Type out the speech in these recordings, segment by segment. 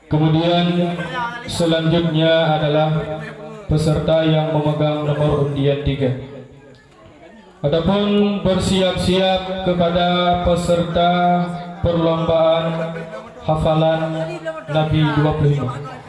Kemudian selanjutnya adalah peserta yang memegang nomor undian 3. Adapun bersiap-siap kepada peserta perlombaan hafalan Nabi 25.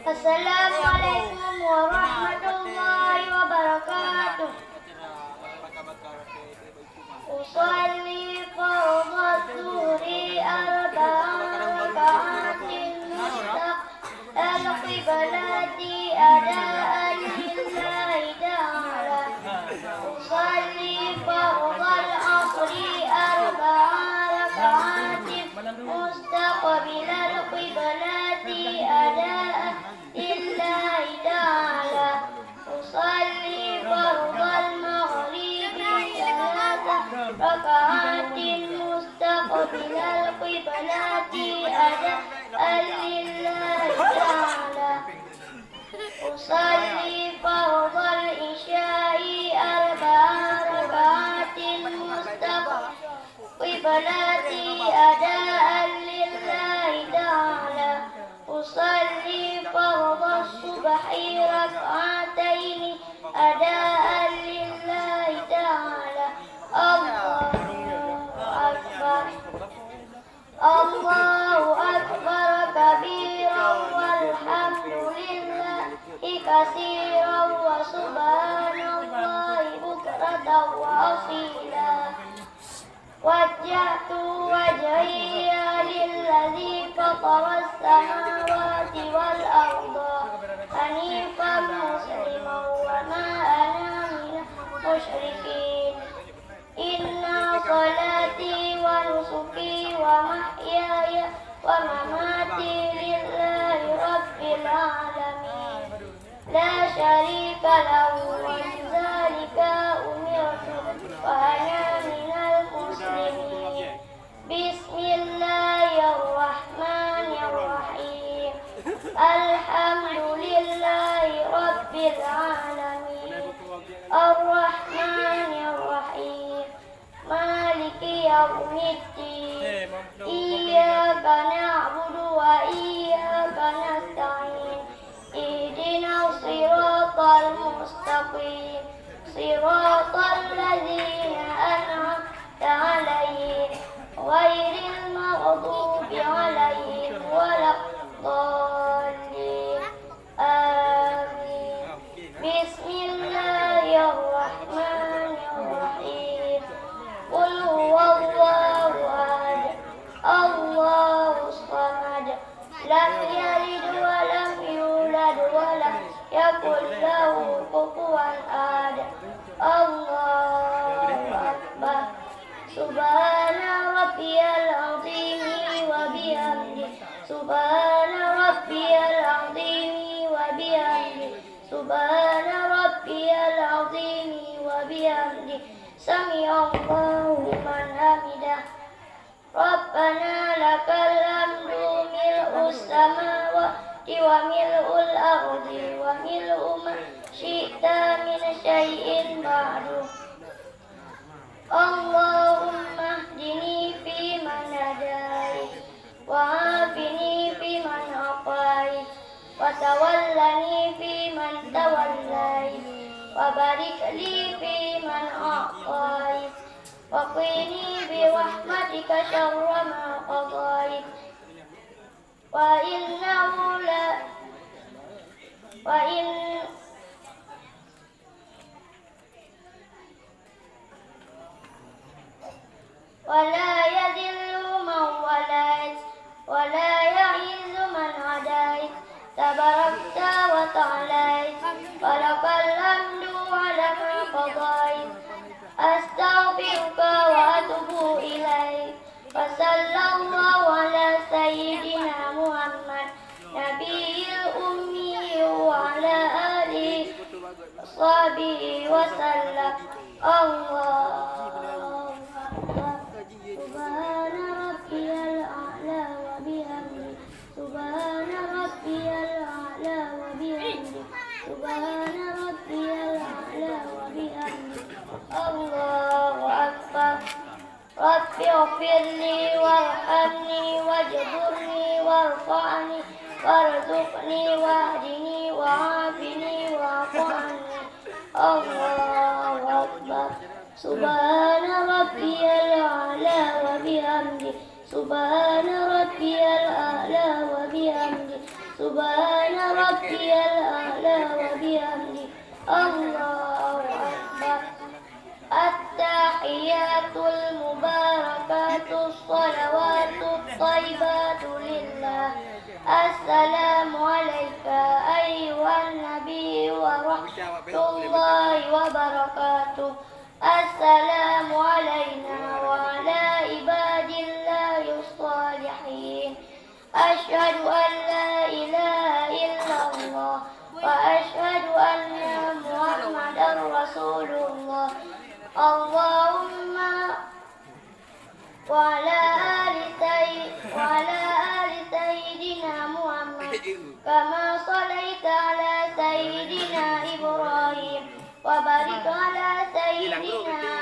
Assalamualaikum warahmatullahi wabarakatuh. Usalli fardhu zuhri arba'a raka'atin mustaqbal qiblati ada'an lillahi ta'ala. Usalli fardhal 'ashri arba'a raka'atin mustaqbilal qiblati ada'an lillahi ta'ala. Usalli fardhal maghribi salasa raka'atin mustaqbilal qiblati ada'an lillahi ta'ala. Usalli fardhal isya'i arba'a raka'atin mustaqbilati ada'an lillahi ta'ala. Usalli fardhas subhi rak'ataini ada'an lillahi ta'ala. Allahu akbar kabiran walhamdulillahi katsiran wa subhanallahi bukratan wa asila. Wajjahtu wajhiya lilladzi fatara as-samawati wal arda hanifan musliman wa ma ana minal musyrikin. Inna salati wa nusuki wa mahyaya wa mamati lillahi rabbil alamin la syarika lahu wa bidzalika umirtu wa ana minal muslimin. Bismillahirrahmanirrahim. Alhamdulillahi rabbil alamin. Ar-Rahmanir-Rahim. Maliki yaumiddin. Iyyaka na'budu wa iyyaka nasta'in. Ihdinas siratal mustaqim. Siratal ladzina an'amta 'alaihim ghairil maghdubi 'alaihim waladdallin. Amin. Bismillahirrahmanirrahim. Qul huwallahu ahad. Allahus samad. Lam yalid wa lam yulad wa lam yakul lahu kufuwan ahad. Allahu akbar. Subhana rabbiyal azimi wa bihamdi. Subhana rabbiyal azimi wa bihamdi. Subhana rabbiyal azimi wa bihamdi. Sami'allahu liman hamidah. Rabbana lakal hamdu mil'us samawati wa mil'ul ardi wa mil'u ma syi'ta min syai'in ba'du. Allahumma hdini fi man hadait wa afini fi man afait wa tawallani fi man tawallait wa barik li fi man a'tait wa qini bi rahmatika syarra ma qadait wa innahu la wa in ولا يذل من وليت ولا يعز من هديت. تباركت وتعاليت ولك الحمد على ما قضيت. أستغفرك وأتوب إليك. وصلى الله على سيدنا محمد نبي الأمي وعلى آله وصحبه وسلم. الله أكبر. سبحان ربي الأعلى وبحمده سبحان ربي الأعلى وبحمده سبحان ربي الأعلى وبحمده. الله أكبر. رب اغفر لي وارحمني واجبرني وارفعني وارزقني واهدني وعافني واعف عني. الله أكبر. سبحان ربي الأعلى وبحمده سبحان ربي الأعلى وبحمده سبحان ربي الأعلى وبحمده. الله أكبر. التحيات المباركات الصلوات الطيبات لله. السلام عليك أيها النبي ورحمة الله وبركاته. السلام علينا وعلى عباد الله الصالحين. أشهد أن لا إله إلا الله وأشهد أن محمدا رسول الله. اللهم وعلى آل سيدنا محمد كما صليت على سيدنا إبراهيم وبارك على سيدنا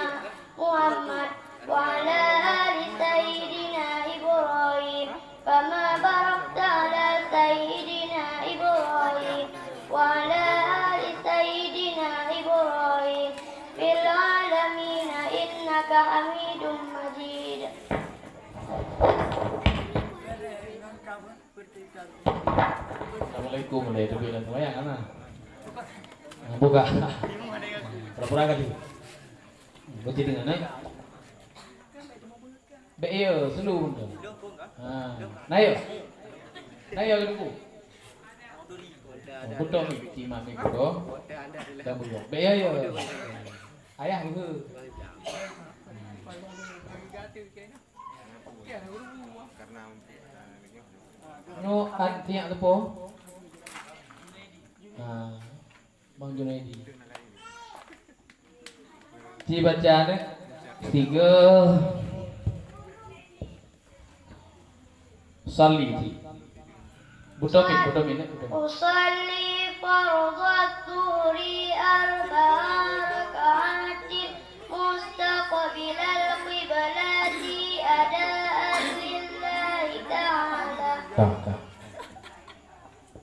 محمد وعلى آل سيدنا إبراهيم كما باركت على سيدنا إبراهيم وعلى آل سيدنا إبراهيم في العالمين إنك حميد مجيد. Assalamualaikum warahmatullahi wabarakatuh. Buka. Pura-pura kali. Bocil dengan naik. Beyo selu. Nayo. Nayo dulu. Butuh ni cima ni butuh. Dah butuh. Beyo yo. Ayah dulu. No antiak tu po. Bang Junaidi. Dibaca ni 3 Salli ji. Butuh min. Usalli fardhat dhuhri arba'a raka'atin mustaqbilal qiblati adaan lillahi ta'ala. Tak.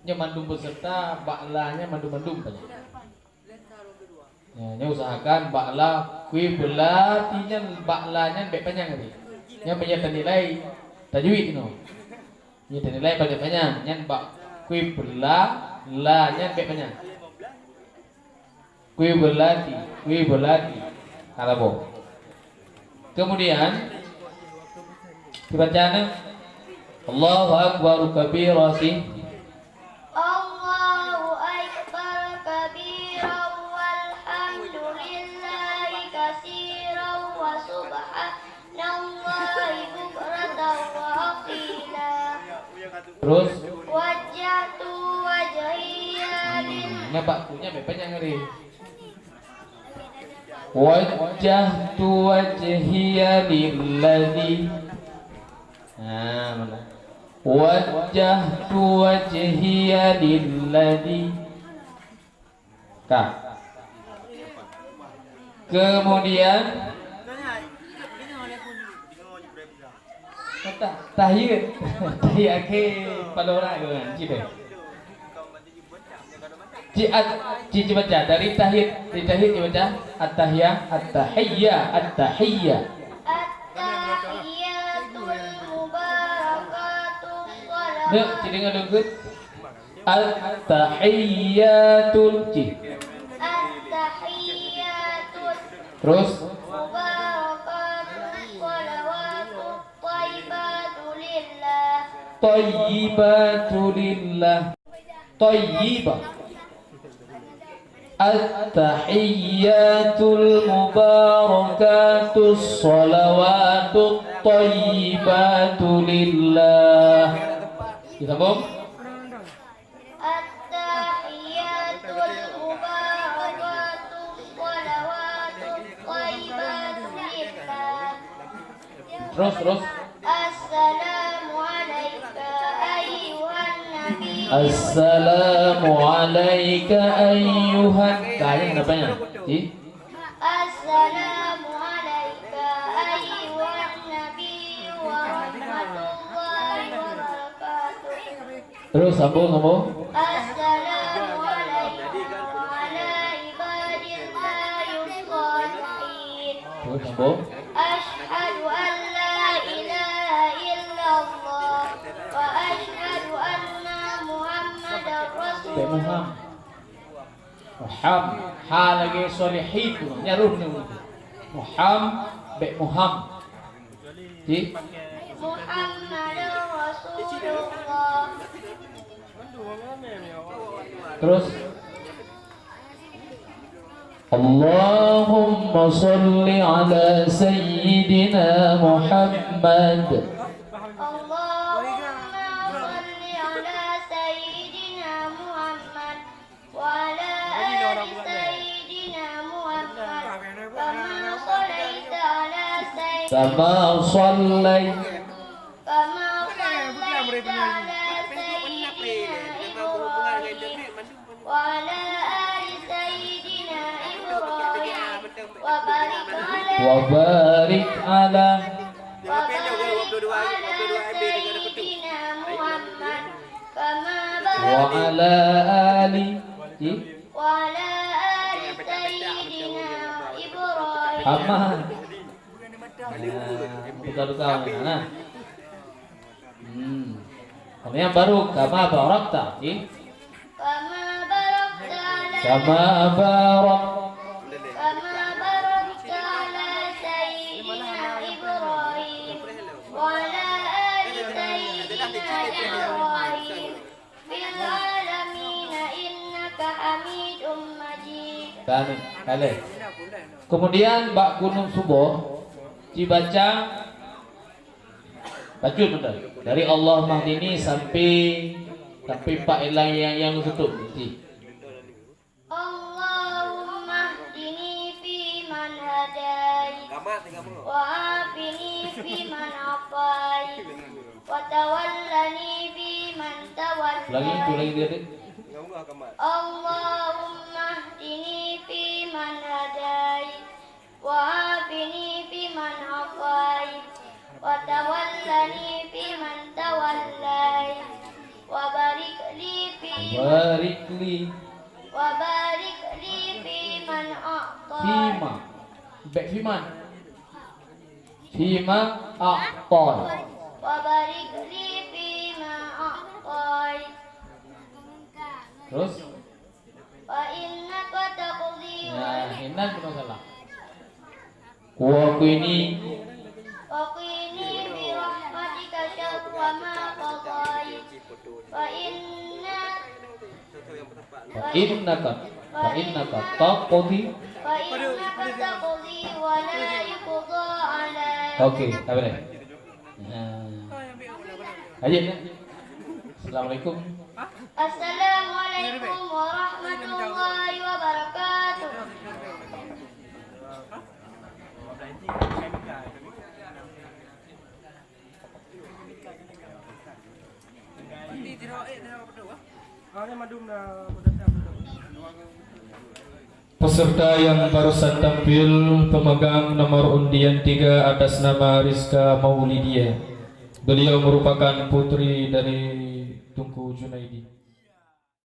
Nya mandum beserta baklanya mandum-mandum saja. Nya usahakan bakla qiblatinya baklanya baik panjang tadi. Nya banyak nilai tajwid no. Nya nilai pada panjang. Nya bak qibla la nya baik panjang. Qiblati. Alabo. Kemudian dibacanya Allahu akbar kabirati. Allahu akbar kabiran walhamdulillahi katsiran wa subhanallahi bukratan wa asila. Terus Wajjahtu wajhiya punya banyak ngeri. Wajjahtu wajhiya lilladzi. Mana? Wajjahtu wajhiya lilladzi. Kemudian tahiyat ke palora ke cibe. Ci baca dari tahiyat dibaca at-tahiyyatul mubarakatus shalawat. Nek ci dengar dulu. At-tahiyyatul terus mubarakatus shalawatut thayyibatu lillah. Thayyibatu lillah. Thayyibah. At-tahiyyatul mubarakatus shalawatut thayyibatu lillah. Disambung. At-tahiyatul mubarakatus shalawatut thayyibatu lillah. Terus. Assalamu alayka ayyuhan nabi. Assalamu alayka ayyuhan. Kaya kenapanya? Assalamu alayka ayyuhan nabi wa rahmatullahi wa barakatuh. Terus sambung. Assalamu alayka wa ala ibadillahis shalihin. Terus sambung. Ashhadu an la ilaha illallah wa ashhadu anna Muhammadar Rasulullah. Muham. Ha lagi solihin tu. Nyaruh ni. Muham. Muham. Muhammadar Rasulullah. Terus. Allahumma salli ala Sayyidina Muhammad. Allahumma salli ala Sayyidina Muhammad wa ala ali Sayyidina Muhammad kama sallaita ala Sayyidina Kama sallai. kama sallaita ala Sayyidina Ibrahim wa ala ali Sayyidina Ibrahim wa barik ala Sayyidina Muhammad kama Wa ala ali. wa ala ali Sayyidina Ibrahim. Aman. Buka-buka mana? Kalau yang baru kama barakta. Kama barakta ala Kama barak. kama barakta ala Sayyidina Ibrahim wa ala ali Sayyidina Ibrahim fil alamin innaka Hamidum Majid. Kali. Kemudian bak gunung subuh dibaca bacaan betul. Dari Allah mahdini sampai pak ilang yang tutup. Allahumma hdini fi man hadait wa afini fi man afait wa tawallani fi man tawallait. Lagi dia. Allahumma hdini fi man hadait wa afini fi man afait wa tawallani fi man tawallait wa barik li fi fi man a'tai Fima a'tai. wa barik li fi ma a'tai Terus wa innaka taqdi wa hinan benar salah. Wa qini bi rahmatika syarra ma qadait fa innaka taqdi. wa la yuqda alaik. Okey, tak boleh. Aja. Assalamualaikum. Assalamualaikum warahmatullahi wabarakatuh. Peserta yang barusan tampil pemegang nomor undian 3 atas nama Rizka Maulidia. Beliau merupakan putri dari Tunku Junaidi.